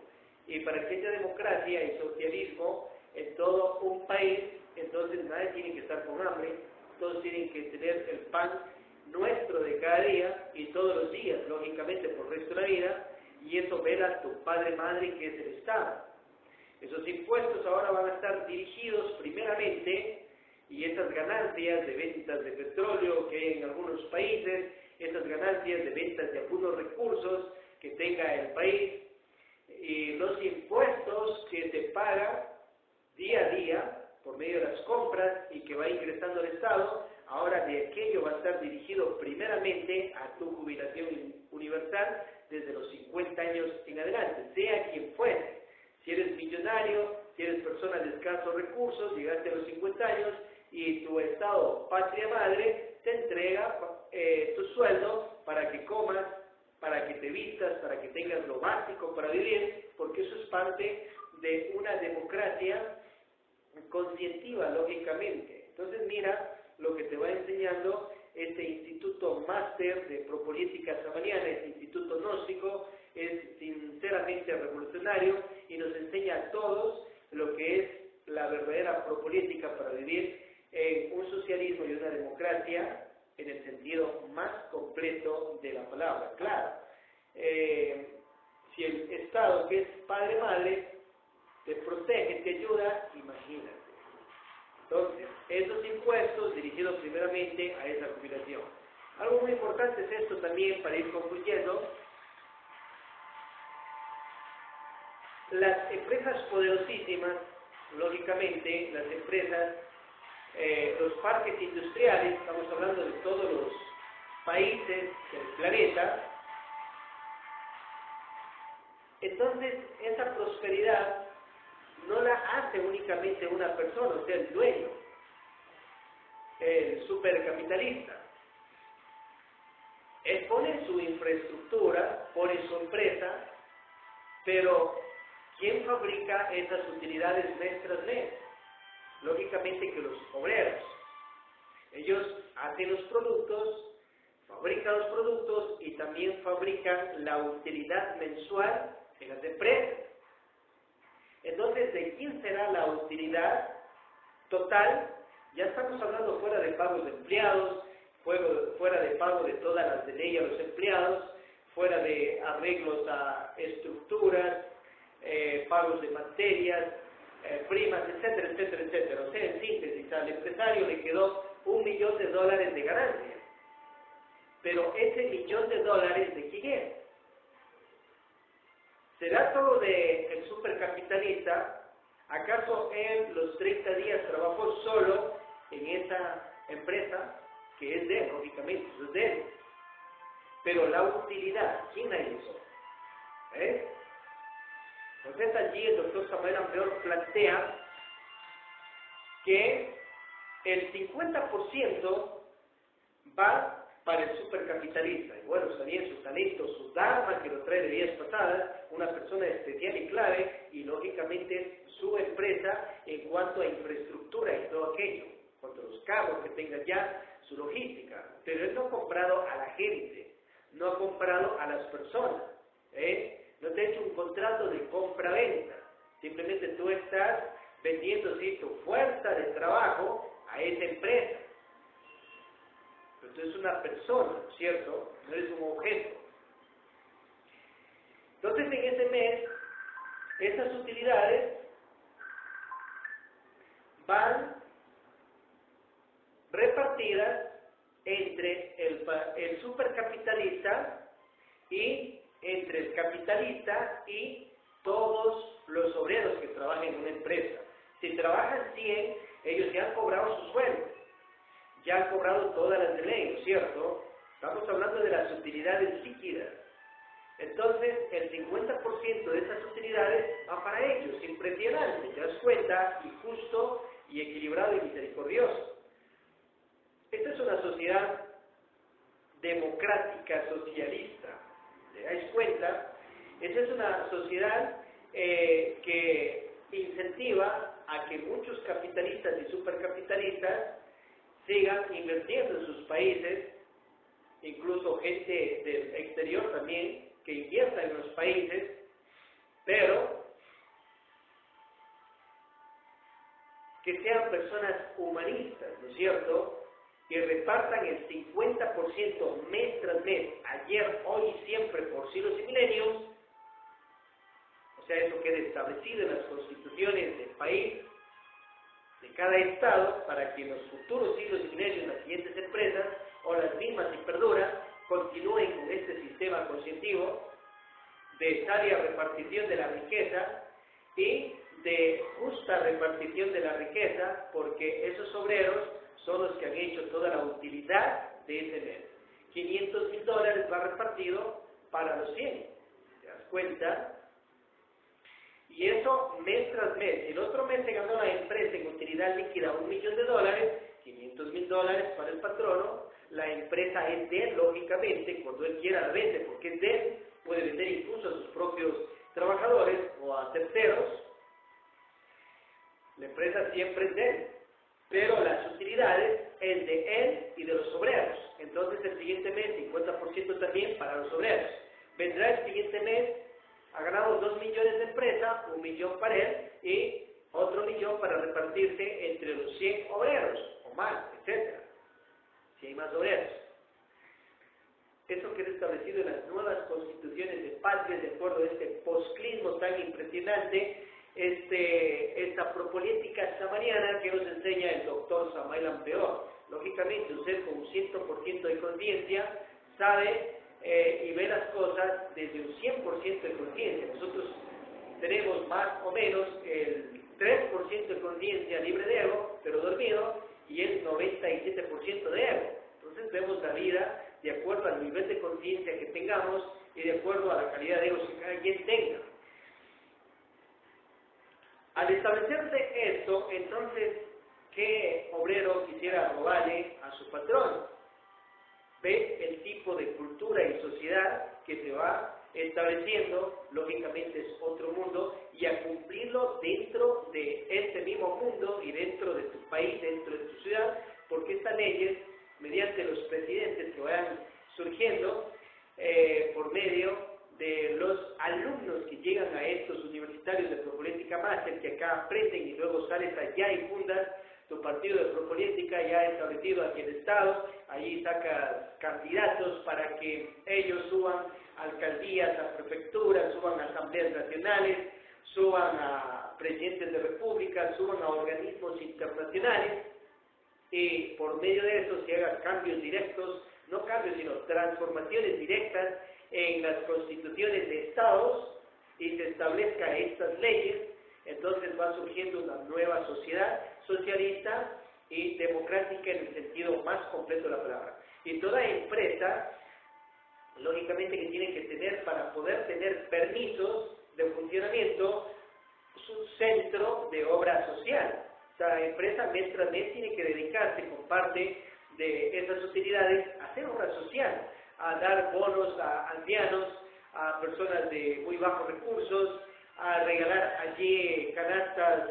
Y para que haya democracia y socialismo en todo un país, entonces nadie tiene que estar con hambre, todos tienen que tener el pan nuestro de cada día y todos los días, lógicamente por el resto de la vida, y eso vela tu padre-madre que es el Estado. Esos impuestos ahora van a estar dirigidos primeramente, y esas ganancias de ventas de petróleo que hay en algunos países, esas ganancias de ventas de algunos recursos que tenga el país, y los impuestos que se pagan día a día por medio de las compras y que va ingresando al Estado, ahora de aquello va a estar dirigido primeramente a tu jubilación universal desde los 50 años en adelante, sea quien fuere. Si eres millonario, si eres persona de escasos recursos, llegaste a los 50 años y tu Estado, patria madre, te entrega tu sueldo para que comas, para que te vistas, para que tengas lo básico para vivir, porque eso es parte de una democracia conscientiva, lógicamente. Entonces mira lo que te va enseñando este Instituto Máster de Propolítica Samaniana, este Instituto Gnóstico, es sinceramente revolucionario y nos enseña a todos lo que es la verdadera propolítica para vivir en un socialismo y una democracia en el sentido más completo de la palabra. Claro, si el Estado, que es padre-madre, te protege, te ayuda, imagínate. Entonces, esos impuestos dirigidos primeramente a esa jubilación. Algo muy importante es esto también, para ir concluyendo. Las empresas poderosísimas, lógicamente, las empresas, los parques industriales, estamos hablando de todos los países del planeta. Entonces, esa prosperidad no la hace únicamente una persona, o sea, el dueño, el supercapitalista. Él pone su infraestructura, pone su empresa, pero ¿quién fabrica esas utilidades mes tras mes? Lógicamente que los obreros. Ellos hacen los productos, fabrican los productos y también fabrican la utilidad mensual en las empresas. Entonces, ¿de quién será la utilidad total? Ya estamos hablando fuera de pagos de empleados, fuera de pago de todas las de ley a los empleados, fuera de arreglos a estructuras, pagos de materias, primas, etcétera, etcétera, etcétera. O sea, en síntesis, al empresario le quedó $1 millón de ganancia. Pero ese $1 millón, ¿de quién es? ¿Será todo del supercapitalista? ¿Acaso él los 30 días trabajó solo en esa empresa? Que es de él, lógicamente, eso es de él. Pero la utilidad, ¿quién la hizo? Entonces allí el doctor Samuel Ampeor plantea que el 50% va para el supercapitalista. Y bueno, sabía su talento, su dharma, que lo trae de vidas pasadas, una persona especial y clave, y lógicamente su empresa en cuanto a infraestructura y todo aquello, en cuanto a los carros que tenga ya, su logística. Pero él no ha comprado a la gente, no ha comprado a las personas, no te ha hecho un contrato de compra-venta, simplemente tú estás vendiendo tu fuerza de trabajo a esa empresa. Pero tú eres una persona, ¿cierto? No eres un objeto. Entonces en ese mes, esas utilidades van repartidas entre el supercapitalista y entre el capitalista y todos los obreros que trabajan en una empresa. Si trabajan 100, ellos ya han cobrado su sueldo, ya han cobrado todas las de ley, ¿no es cierto? Estamos hablando de las utilidades líquidas. Entonces, el 50% de esas utilidades va para ellos, impresionante, te das cuenta, y justo, y equilibrado y misericordioso. Esta es una sociedad democrática, socialista. ¿Te dais cuenta? Esa es una sociedad que incentiva a que muchos capitalistas y supercapitalistas sigan invirtiendo en sus países, incluso gente del exterior también, que invierta en los países, pero que sean personas humanistas, ¿no es cierto?, que repartan el 50% mes tras mes, ayer, hoy y siempre, por siglos y milenios. O sea, eso queda establecido en las constituciones del país, de cada estado, para que en los futuros siglos y milenios las siguientes empresas, o las mismas si perduran, continúen con este sistema conscientivo de sabia repartición de la riqueza y de justa repartición de la riqueza, porque esos obreros son los que han hecho toda la utilidad de ese mes. $500,000 va repartido para los 100, ¿te das cuenta? Y eso mes tras mes. El otro mes se ganó la empresa en utilidad líquida $1 millón, $500,000 para el patrono. La empresa es de él, lógicamente, cuando él quiera la vende, porque es de él, puede vender incluso a sus propios trabajadores o a terceros. La empresa siempre es de él, pero las utilidades es de él y de los obreros. Entonces el siguiente mes 50% también para los obreros. Vendrá el siguiente mes, ha ganado 2 millones de empresa, 1 millón para él y otro 1 millón para repartirse entre los 100 obreros o más, etc. Si hay más obreros. Eso queda establecido en las nuevas constituciones de patria, de acuerdo a este posclismo tan impresionante, esta propolítica samariana que nos enseña el doctor Samuel Ampeor. Lógicamente, usted con un 100% de conciencia sabe y ve las cosas desde un 100% de conciencia. Nosotros tenemos más o menos el 3% de conciencia libre de ego, pero dormido, y el 97% de ego. Entonces vemos la vida de acuerdo al nivel de conciencia que tengamos y de acuerdo a la calidad de ego que cada quien tenga. Al establecerse esto, entonces, ¿qué obrero quisiera robarle a su patrón? Ve el tipo de cultura y sociedad que se va estableciendo, lógicamente es otro mundo, y a cumplirlo dentro de este mismo mundo y dentro de tu país, dentro de tu ciudad, porque estas leyes, mediante los presidentes que vayan surgiendo por medio de los alumnos que llegan a estos universitarios de Propolítica Máster, que acá aprenden y luego sales allá y fundas tu partido de Propolítica ya establecido aquí en el Estado. Allí sacas candidatos para que ellos suban a alcaldías, a prefecturas, suban a asambleas nacionales, suban a presidentes de repúblicas, suban a organismos internacionales, y por medio de eso se hagan cambios directos, no cambios sino transformaciones directas en las constituciones de estados y se establezca estas leyes. Entonces va surgiendo una nueva sociedad socialista y democrática en el sentido más completo de la palabra. Y toda empresa, lógicamente, que tiene que tener, para poder tener permisos de funcionamiento, su centro de obra social. O sea, la empresa mes tras mes tiene que dedicarse con parte de esas utilidades a hacer obra social, a dar bonos a ancianos, a personas de muy bajos recursos, a regalar allí canastas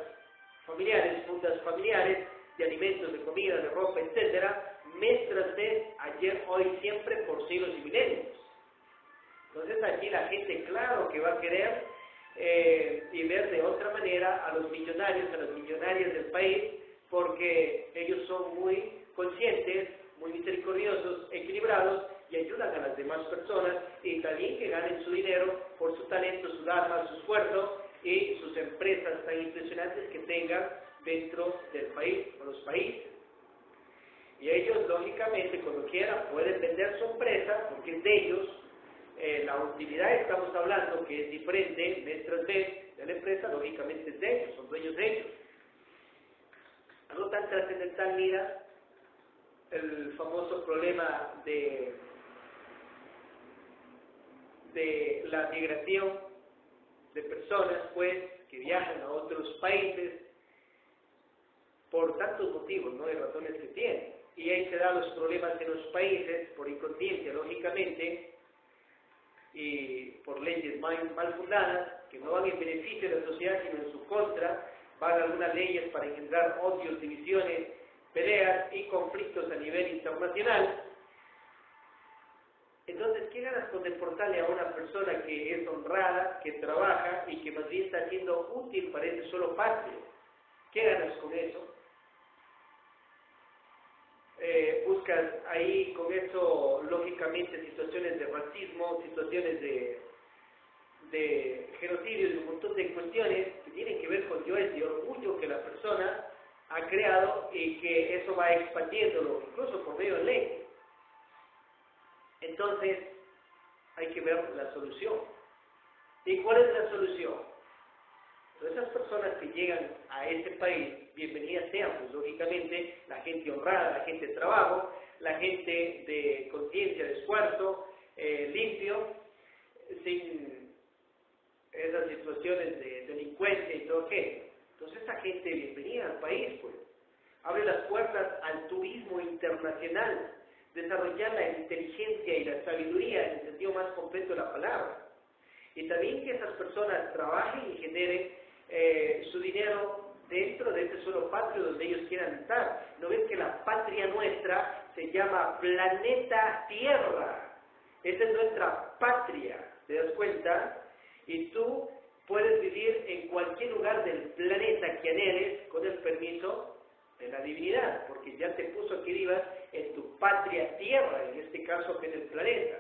familiares, fundas familiares, de alimentos, de comida, de ropa, etcétera, mes tras mes, ayer, hoy, siempre, por siglos y milenios. Entonces allí la gente, claro que va a querer y ver de otra manera a los millonarios, a las millonarias del país, porque ellos son muy conscientes, muy misericordiosos, equilibrados y ayudan a las demás personas, y también que ganen su dinero por su talento, su dharma, su esfuerzo y sus empresas tan impresionantes que tengan dentro del país o los países. Y ellos, lógicamente, cuando quieran, pueden vender su empresa, porque es de ellos. La utilidad estamos hablando que es diferente mes tras mes de la empresa, lógicamente es de ellos, son dueños de ellos. Algo tan trascendental, mira, el famoso problema de la migración de personas, pues, que viajan a otros países por tantos motivos, ¿no?, y razones que tienen. Y ahí se dan los problemas en los países por inconsciencia, lógicamente, y por leyes mal fundadas, que no van en beneficio de la sociedad, sino en su contra. Van algunas leyes para engendrar odios, divisiones, peleas y conflictos a nivel internacional. Entonces, ¿qué ganas con deportarle a una persona que es honrada, que trabaja y que más bien está siendo útil para ese solo patrio? ¿Qué ganas con eso? Buscas ahí con eso, lógicamente, situaciones de racismo, situaciones de genocidio y un montón de cuestiones que tienen que ver con ese orgullo que la persona ha creado, y que eso va expandiéndolo, incluso por medio de ley. Entonces, hay que ver la solución. ¿Y cuál es la solución? Todas esas personas que llegan a este país, bienvenidas sean, pues lógicamente, la gente honrada, la gente de trabajo, la gente de conciencia, de esfuerzo, limpio, sin esas situaciones de delincuencia y todo aquello. Entonces esa gente, bienvenida al país, pues. Abre las puertas al turismo internacional, desarrollar la inteligencia y la sabiduría en el sentido más completo de la palabra. Y también que esas personas trabajen y generen su dinero dentro de ese solo patrio donde ellos quieran estar. ¿No ves que la patria nuestra se llama planeta Tierra? Esa es nuestra patria, ¿te das cuenta? Y tú puedes vivir en cualquier lugar del planeta que anheles con el permiso de la divinidad, porque ya te puso que vivas en tu patria Tierra, en este caso que es el planeta.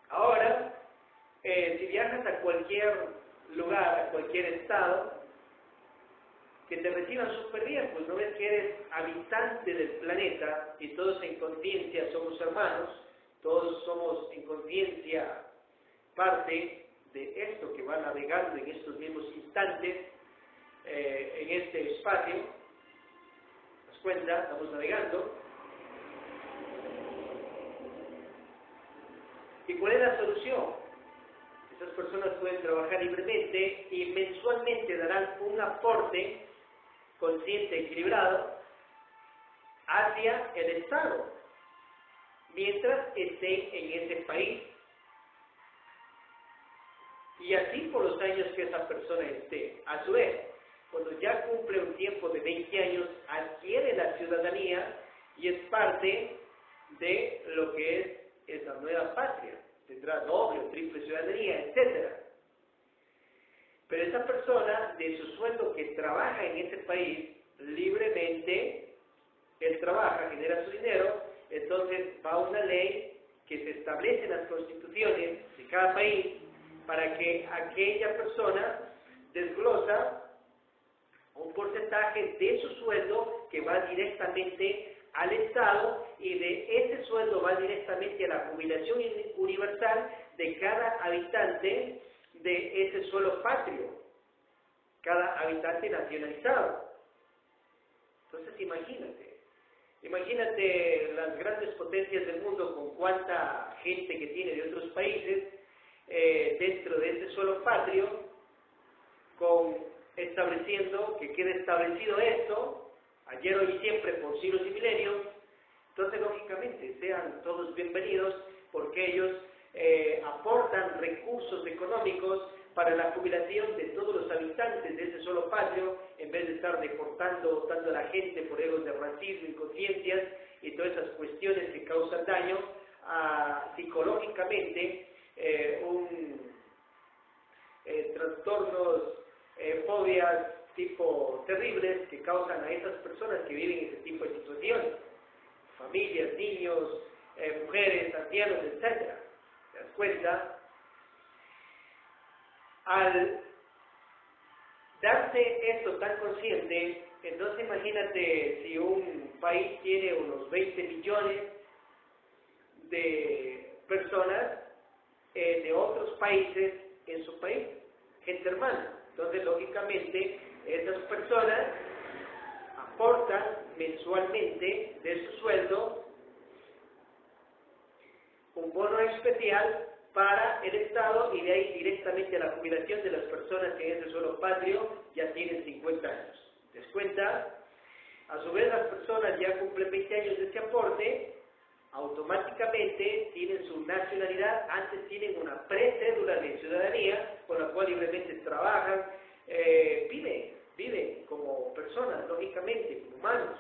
Ahora, si viajas a cualquier lugar, a cualquier estado, que te reciban súper bien, pues no ves que eres habitante del planeta y todos en conciencia somos hermanos, todos somos en conciencia parte de esto que va navegando en estos mismos instantes, en este espacio. ¿Te das cuenta? Estamos navegando. ¿Y cuál es la solución? Esas personas pueden trabajar libremente y mensualmente darán un aporte consciente, equilibrado, hacia el Estado, mientras estén en ese país. Y así por los años que esa persona esté. A su vez, cuando ya cumple un tiempo de 20 años, adquiere la ciudadanía y es parte de lo que es esa nueva patria. Tendrá doble o triple ciudadanía, etc. Pero esa persona, de su sueldo que trabaja en ese país, libremente, él trabaja, genera su dinero, entonces va una ley que se establece en las constituciones de cada país para que aquella persona desglosa un porcentaje de su sueldo que va directamente al Estado, y de ese sueldo va directamente a la jubilación universal de cada habitante de ese suelo patrio, cada habitante nacionalizado. Entonces imagínate las grandes potencias del mundo con cuánta gente que tiene de otros países dentro de ese suelo patrio, estableciendo que quede establecido esto, ayer, hoy y siempre, por siglos y milenios. Entonces, lógicamente, sean todos bienvenidos, porque ellos aportan recursos económicos para la jubilación de todos los habitantes de ese suelo patrio, en vez de estar deportando tanto a la gente por egos de racismo, inconsciencias y todas esas cuestiones que causan daño psicológicamente, trastornos, fobias tipo terribles que causan a esas personas que viven ese tipo de situaciones, familias, niños, mujeres, ancianos, etc. ¿Te das cuenta? Al darse esto tan consciente, entonces imagínate si un país tiene unos 20 millones de personas de otros países en su país, gente hermana. Entonces, lógicamente, esas personas aportan mensualmente de su sueldo un bono especial para el Estado, y de ahí directamente a la jubilación de las personas que en ese suelo patrio ya tienen 50 años. ¿Te das cuenta? A su vez, las personas ya cumplen 20 años de ese aporte, automáticamente tienen su nacionalidad. Antes tienen una precédula de ciudadanía con la cual libremente trabajan, viven como personas, lógicamente, como humanos.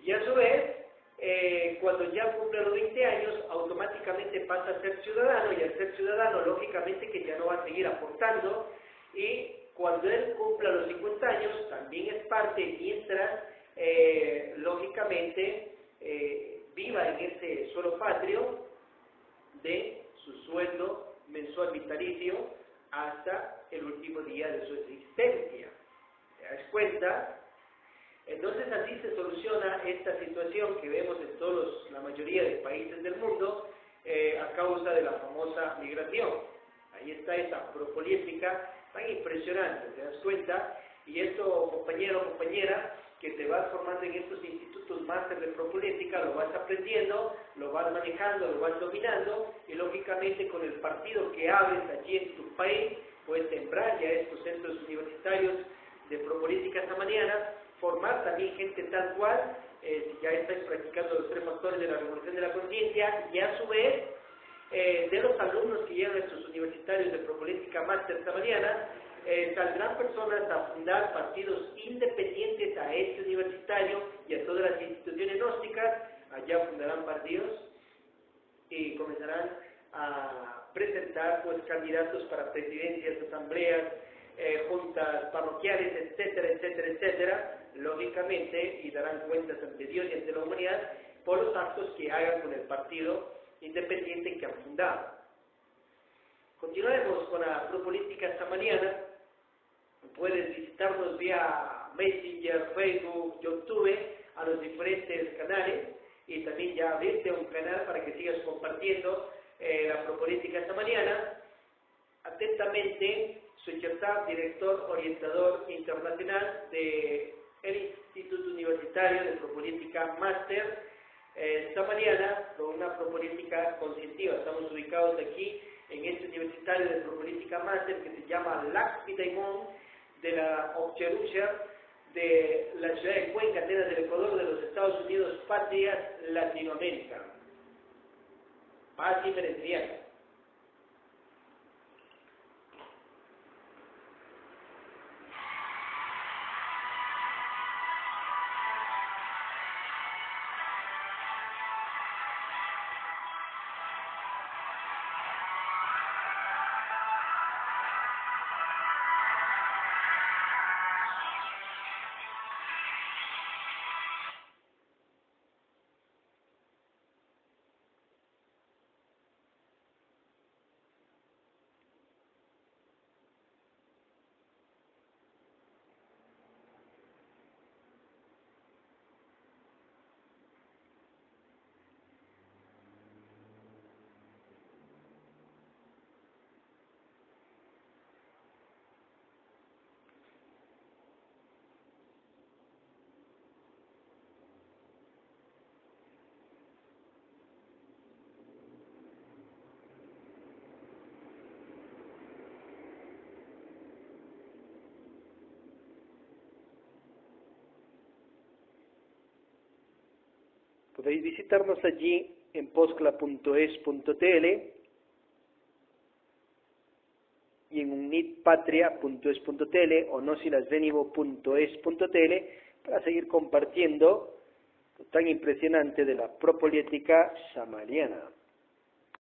Y a su vez, cuando ya cumple los 20 años, automáticamente pasa a ser ciudadano, y al ser ciudadano, lógicamente que ya no va a seguir aportando, y cuando él cumpla los 50 años, también es parte, mientras, lógicamente, viva en ese suelo patrio, de su sueldo mensual vitalicio hasta el último día de su existencia. ¿Te das cuenta? Entonces así se soluciona esta situación que vemos en la mayoría de países del mundo a causa de la famosa migración. Ahí está esa propolítica tan impresionante, ¿te das cuenta? Y esto, compañero o compañera, que te vas formando en estos institutos máster de propolítica, lo vas aprendiendo, lo vas manejando, lo vas dominando, y lógicamente con el partido que abres allí en tu país, puedes sembrar ya estos centros universitarios de propolítica esta mañana, formar también gente tal cual, si ya estáis practicando los 3 factores de la revolución de la conciencia, y a su vez, de los alumnos que llegan a estos universitarios de propolítica máster esta mañana, saldrán personas a fundar partidos independientes a este universitario y a todas las instituciones gnósticas. Allá fundarán partidos y comenzarán a presentar pues candidatos para presidencias, asambleas, juntas parroquiales, etcétera, etcétera, etcétera, lógicamente, y darán cuentas ante Dios y ante la humanidad por los actos que hagan con el partido independiente que han fundado. Continuaremos con la propolítica esta mañana. Puedes visitarnos vía Messenger, Facebook, YouTube, a los diferentes canales, y también ya abrirte un canal para que sigas compartiendo la propolítica esta mañana. Atentamente, Suchertap, director orientador internacional del Instituto Universitario de Propolítica Máster, esta mañana con una propolítica conscientiva. Estamos ubicados aquí en este universitario de propolítica máster que se llama Laxmi Daimon, de la Occherucha, de la ciudad de Cuenca, Atenas del Ecuador, de los Estados Unidos, patrias Latinoamérica. Paz y merecimiento. Podéis visitarnos allí en poscla.es.tl y en unitpatria.es.tl o nosilasvenivo.es.tl para seguir compartiendo lo tan impresionante de la propolítica samariana.